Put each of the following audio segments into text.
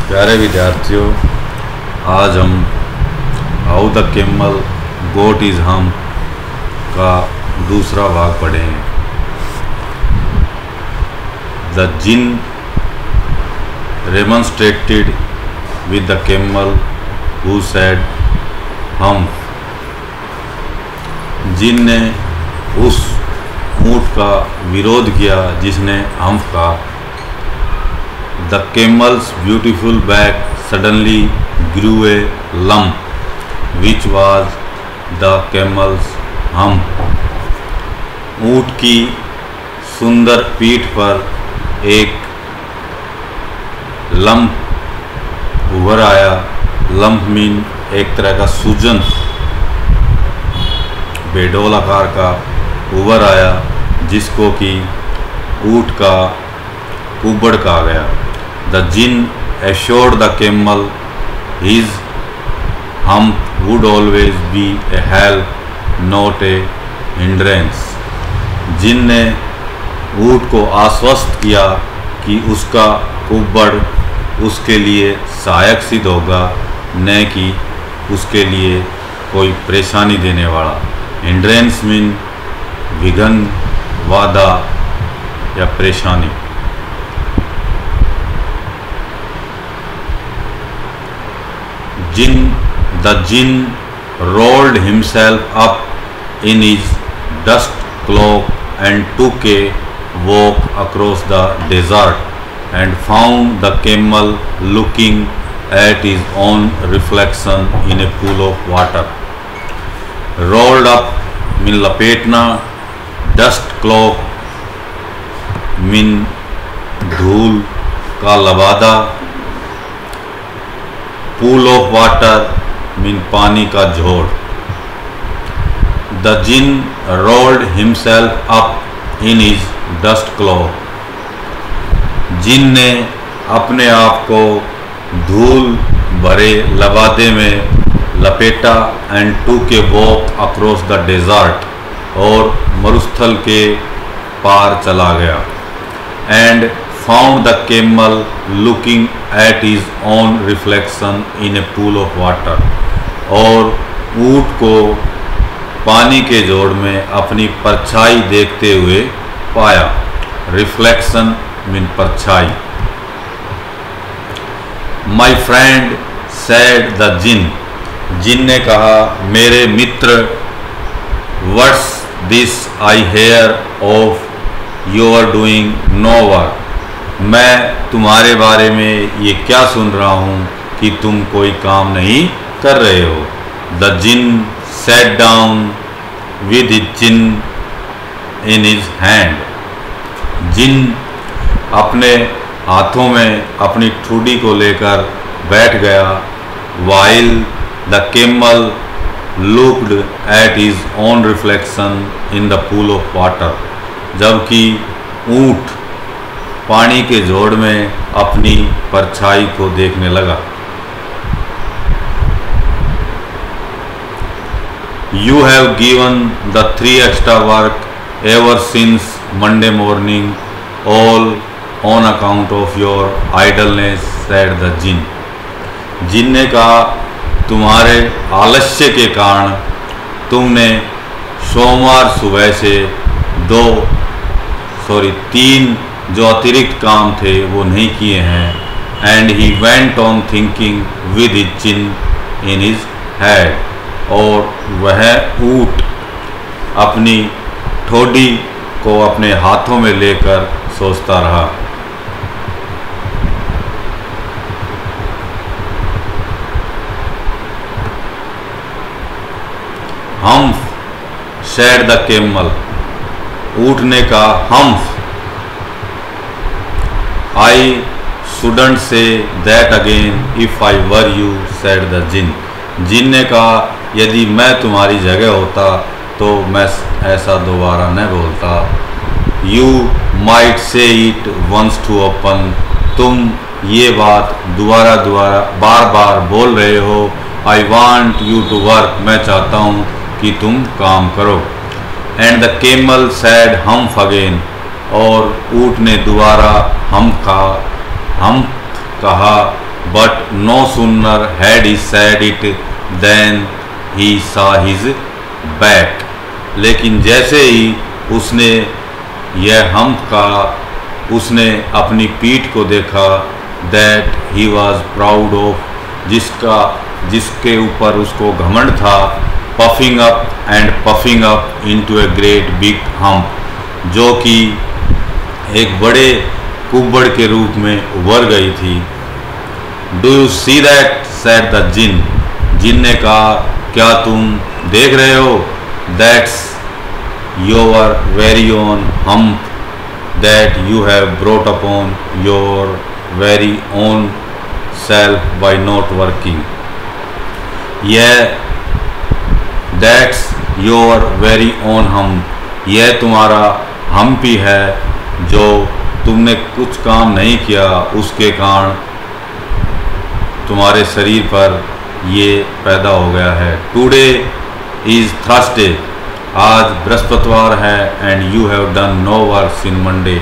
प्यारे विद्यार्थियों, आज हम how the camel got his hump का दूसरा भाग पढ़ेंगे। The djinn remonstrated with the camel who said humph। जिन ने उस ऊँट का विरोध किया जिसने हम्फ कहा। The camel's beautiful back suddenly grew a lump which was the camel's hump। ऊँट की सुंदर पीठ पर एक लंप उभर आया। लंप मीन एक तरह का सूजन, बेडोल आकार का उभर आया, जिसको कि ऊँट का कुबड़ कहा गया। The djinn assured the camel his hump would always be a help, not a hindrance। जिन ने ऊँट को आश्वस्त किया कि उसका कुबड़ उसके लिए सहायक सिद्ध होगा, न कि उसके लिए कोई परेशानी देने वाला। हिंड्रेंस मीन विघन, बाधा या परेशानी। The jinn rolled himself up in his dust cloak and took a walk across the desert and found the camel looking at his own reflection in a pool of water। Rolled up mean लपेटना, dust cloak mean धूल का लबादा, pool of water mean पानी का झोड़। The jinn rolled himself up in his dust cloak. जिन ने अपने आप को धूल भरे लबादे में लपेटा and took a walk across the desert, और मरुस्थल के पार चला गया। And found the camel looking at his own reflection in a pool of water, और ऊँट को पानी के जोड़ में अपनी परछाई देखते हुए पाया। रिफ्लेक्शन मीन परछाई। My friend said the jinn. जिन ने कहा, मेरे मित्र, what's this I hear of your doing no work. मैं तुम्हारे बारे में ये क्या सुन रहा हूँ कि तुम कोई काम नहीं कर रहे हो। The jinn sat down with his chin in his hand. जिन अपने हाथों में अपनी ठुड्डी को लेकर बैठ गया। While the camel looked at his own reflection in the pool of water. जबकि ऊँट पानी के जोड़ में अपनी परछाई को देखने लगा। You have given the 3 extra work ever since Monday morning, all on account of your idleness, said the jinn। जिन ने कहा, तुम्हारे आलस्य के कारण तुमने सोमवार सुबह से 3 जो अतिरिक्त काम थे वो नहीं किए हैं। And he went on thinking with his chin in his head, और वह ऊँट अपनी ठोडी को अपने हाथों में लेकर सोचता रहा। हम्फ सैड द कैमल। ऊँट ने कहा, हम्फ। I shouldn't say that again if I were you, said the jinn। जिन ने कहा, यदि मैं तुम्हारी जगह होता तो मैं ऐसा दोबारा न बोलता। You might say it once too often। तुम ये बात दोबारा बार बार बोल रहे हो। I want you to work। मैं चाहता हूँ कि तुम काम करो। And the camel said humph again। और ऊँट ने दोबारा हम कहा। but no sooner had he said it than he saw his back. लेकिन जैसे ही उसने यह हम्प कहा, उसने अपनी पीठ को देखा, that he was proud of, जिसके ऊपर उसको घमंड था, puffing up into a great big hump, जो कि एक बड़े कुब्बड़ के रूप में उभर गई थी। Do you see that? said the jinn. जिन ने कहा, क्या तुम देख रहे हो? That's your very own hump that you have brought upon your very own self by not working. यह That's your very own hump, यह तुम्हारा हम्प ही है जो तुमने कुछ काम नहीं किया, उसके कारण तुम्हारे शरीर पर ये पैदा हो गया है। टुडे इज़ थर्सडे, आज बृहस्पतिवार है, and you have done no work in Monday,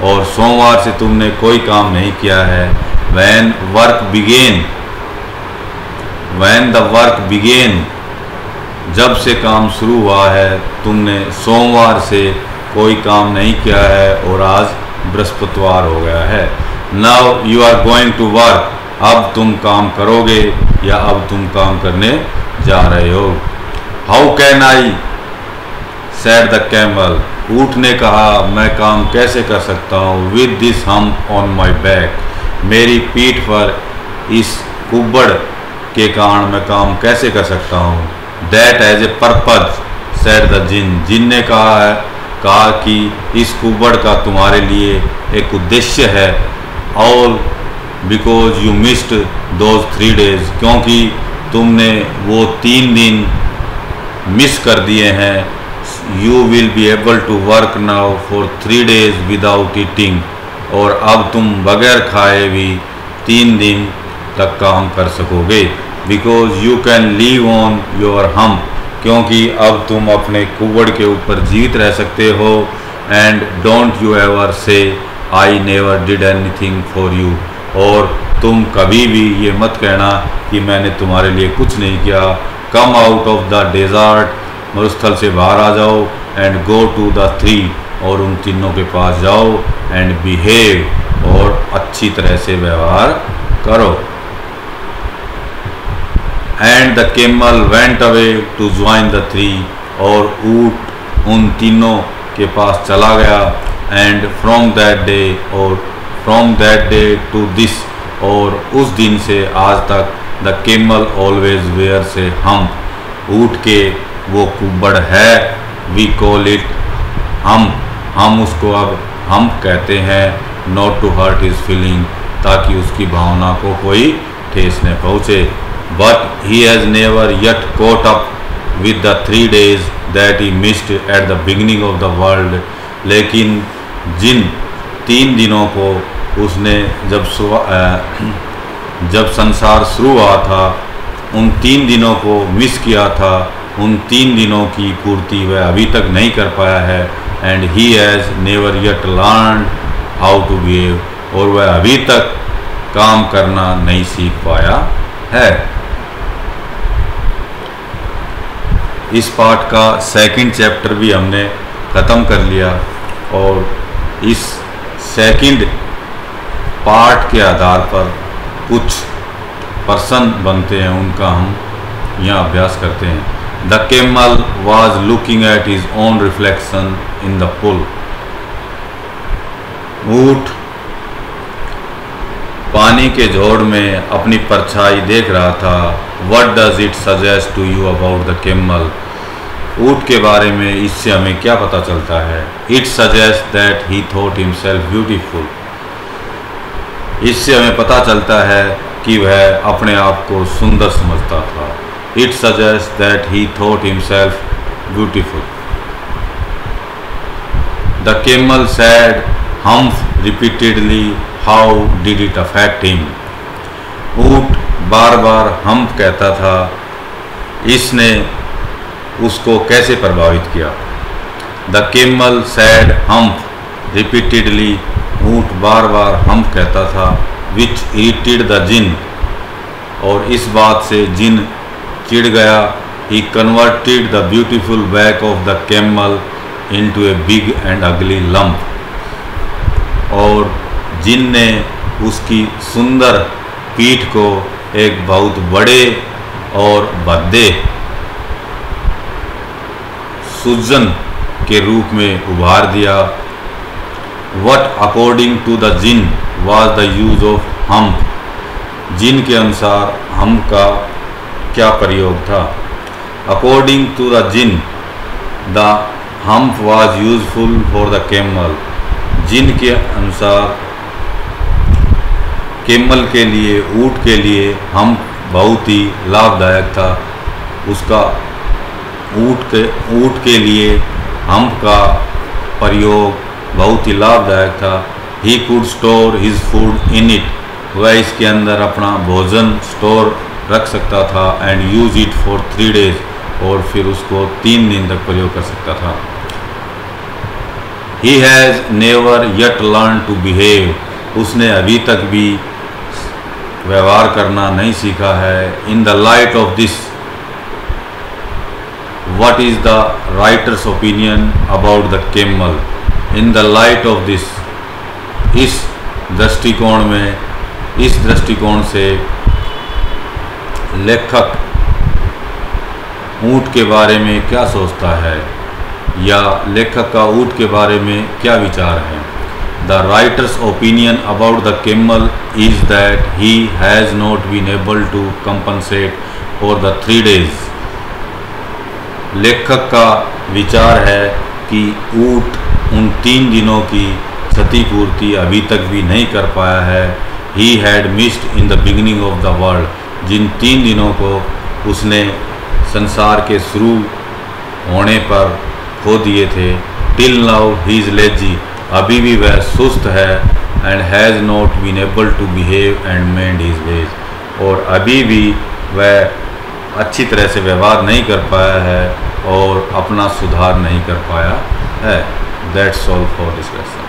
और सोमवार से तुमने कोई काम नहीं किया है। व्हेन द वर्क बिगेन, जब से काम शुरू हुआ है, तुमने सोमवार से कोई काम नहीं किया है और आज बृहस्पतिवार हो गया है। Now you are going to work, अब तुम काम करोगे या अब तुम काम करने जा रहे हो। How can I, said the camel, ऊँट ने कहा, मैं काम कैसे कर सकता हूँ, with this hump on my back, मेरी पीठ पर इस कुब्बड़ के कारण मैं काम कैसे कर सकता हूँ। That as a purpose, said the jinn, जिन ने कहा कि इस कुब्बड़ का तुम्हारे लिए एक उद्देश्य है। All because you missed those 3 days, क्योंकि तुमने वो 3 दिन मिस कर दिए हैं। You will be able to work now for 3 days without eating, और अब तुम बगैर खाए भी 3 दिन तक काम कर सकोगे। Because you can leave on your hump, क्योंकि अब तुम अपने कुब्बड़ के ऊपर जीवित रह सकते हो। एंड डोंट यू एवर से I never did anything for you, और तुम कभी भी ये मत कहना कि मैंने तुम्हारे लिए कुछ नहीं किया। Come out of the desert, मरुस्थल से बाहर आ जाओ, एंड गो टू द 3, और उन तीनों के पास जाओ, एंड बिहेव, और अच्छी तरह से व्यवहार करो। And the camel went away to join the 3, और ऊँट उन तीनों के पास चला गया। And from that day to this, और उस दिन से आज तक, the camel always wears a hump, ऊँट के वो कुब्बड़ है। वी कॉल इट हम्प, हम उसको अब हम्प कहते हैं। Not to hurt his feeling, ताकि उसकी भावना को कोई ठेस न पहुँचे। But he has never yet caught up with the 3 days that he missed at the beginning of the world, लेकिन जिन 3 दिनों को उसने जब संसार शुरू हुआ था, उन 3 दिनों को मिस किया था, उन 3 दिनों की पूर्ति वह अभी तक नहीं कर पाया है। And he has never yet learn how to behave, और वह अभी तक काम करना नहीं सीख पाया है। इस पाठ का 2nd चैप्टर भी हमने ख़त्म कर लिया, और इस 2nd पार्ट के आधार पर कुछ पर्सन बनते हैं, उनका हम यहाँ अभ्यास करते हैं। The camel was looking at his own reflection in the pool, ऊँट पानी के जोड़ में अपनी परछाई देख रहा था। What does it suggest to you about the camel, ऊँट के बारे में इससे हमें क्या पता चलता है। It suggest that he thought himself beautiful, इससे हमें पता चलता है कि वह अपने आप को सुंदर समझता था। It suggest that he thought himself beautiful. The camel sad hump repeatedly, how did it affect him, ऊँट बार बार हम्प कहता था, इसने उसको कैसे प्रभावित किया। The camel sad hump repeatedly, ऊँट बार बार हम्प कहता था, विच इरिटेड द जिन, और इस बात से जिन चिढ़ गया। He converted the beautiful back of the camel into a big and ugly lump, और जिन ने उसकी सुंदर पीठ को एक बहुत बड़े और भद्दे सूजन के रूप में उभार दिया। What according to the jinn was the use of hump, जिन के अनुसार हम का क्या प्रयोग था। According to the jinn the hump was useful for the camel, जिन के अनुसार कैमल के लिए, ऊँट के लिए हम्प बहुत ही लाभदायक था। उसका ऊँट के लिए हम्प का प्रयोग बहुत ही लाभदायक था। He could store his food in it, वह इसके अंदर अपना भोजन स्टोर रख सकता था। And use it for 3 days, और फिर उसको 3 दिन तक प्रयोग कर सकता था। He has never yet learn to behave, उसने अभी तक भी व्यवहार करना नहीं सीखा है। In the light of this what is the writer's opinion about the camel, in the light of this, इस दृष्टिकोण में, इस दृष्टिकोण से लेखक ऊँट के बारे में क्या सोचता है, या लेखक का ऊँट के बारे में क्या विचार है। The writer's opinion about the camel is that he has not been able to compensate for the 3 days, लेखक का विचार है कि ऊँट उन 3 दिनों की क्षतिपूर्ति अभी तक भी नहीं कर पाया है। He had missed in the beginning of the world, जिन 3 दिनों को उसने संसार के शुरू होने पर खो दिए थे। Till now he is lazy, अभी भी वह सुस्त है। And has not been able to behave and mend his ways, और अभी भी वह अच्छी तरह से व्यवहार नहीं कर पाया है और अपना सुधार नहीं कर पाया है। That's all for this lesson.